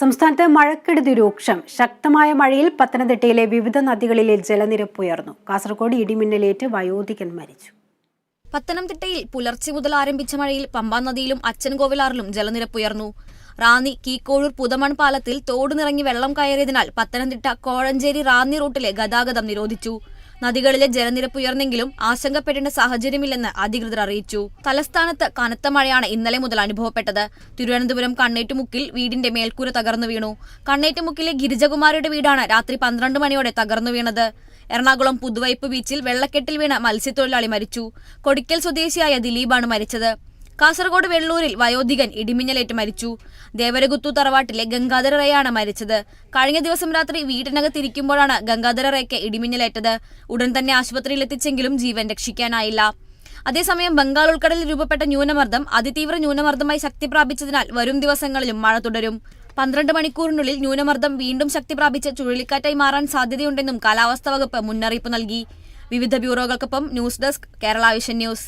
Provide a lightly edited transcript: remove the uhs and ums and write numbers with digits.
സംസ്ഥാനത്ത് മഴക്കെടുതി രൂക്ഷം. ശക്തമായ മഴയിൽ പത്തനംതിട്ടയിലെ വിവിധ നദികളിലെ ജലനിരപ്പ് ഉയർന്നു. കാസർഗോഡ് ഇടിമിന്നലേറ്റ് വയോധികൻ മരിച്ചു. പത്തനംതിട്ടയിൽ പുലർച്ചെ മുതൽ ആരംഭിച്ച മഴയിൽ പമ്പാ നദിയിലും അച്ചൻകോവിലാറിലും ജലനിരപ്പ് ഉയർന്നു. റാന്നി കീക്കോഴൂർ പുതമൺ പാലത്തിൽ തോട് നിറങ്ങി വെള്ളം കയറിയതിനാൽ പത്തനംതിട്ട കോഴഞ്ചേരി റാന്നി റൂട്ടിലെ ഗതാഗതം നിരോധിച്ചു. നദികളിലെ ജലനിരപ്പ് ഉയർന്നെങ്കിലും ആശങ്കപ്പെടേണ്ട സാഹചര്യമില്ലെന്ന് അധികൃതർ അറിയിച്ചു. തലസ്ഥാനത്ത് കനത്ത മഴയാണ് ഇന്നലെ മുതൽ അനുഭവപ്പെട്ടത്. തിരുവനന്തപുരം കണ്ണേറ്റുമുക്കിൽ വീടിന്റെ മേൽക്കൂര തകർന്നു വീണു. കണ്ണേറ്റുമുക്കിലെ ഗിരിജകുമാരിയുടെ വീടാണ് രാത്രി 12 മണിയോടെ തകർന്നു വീണത്. എറണാകുളം പുതുവൈപ്പ് ബീച്ചിൽ വെള്ളക്കെട്ടിൽ വീണ മത്സ്യത്തൊഴിലാളി മരിച്ചു. കൊടിക്കൽ സ്വദേശിയായ ദിലീപാണ് മരിച്ചത്. കാസർഗോഡ് വെള്ളൂരിൽ വയോധികൻ ഇടിമിന്നലേറ്റ് മരിച്ചു. ദേവരഗുത്തു തറവാട്ടിലെ ഗംഗാധര റേയാണ് മരിച്ചത്. കഴിഞ്ഞ ദിവസം രാത്രി വീട്ടിനകത്തിരിക്കുമ്പോഴാണ് ഗംഗാധര റേക്ക് ഇടിമിന്നലേറ്റത്. ഉടൻ തന്നെ ആശുപത്രിയിൽ എത്തിച്ചെങ്കിലും ജീവൻ രക്ഷിക്കാനായില്ല. അതേസമയം ബംഗാൾ ഉൾക്കടലിൽ രൂപപ്പെട്ട ന്യൂനമർദ്ദം അതിതീവ്ര ന്യൂനമർദ്ദമായി ശക്തി പ്രാപിച്ചതിനാൽ വരും ദിവസങ്ങളിലും മഴ തുടരും. 12 മണിക്കൂറിനുള്ളിൽ ന്യൂനമർദ്ദം വീണ്ടും ശക്തി പ്രാപിച്ച് ചുഴലിക്കാറ്റായി മാറാൻ സാധ്യതയുണ്ടെന്നും കാലാവസ്ഥാ വകുപ്പ് മുന്നറിയിപ്പ് നൽകി. വിവിധ ബ്യൂറോകൾക്കൊപ്പം news desk Kerala vision news.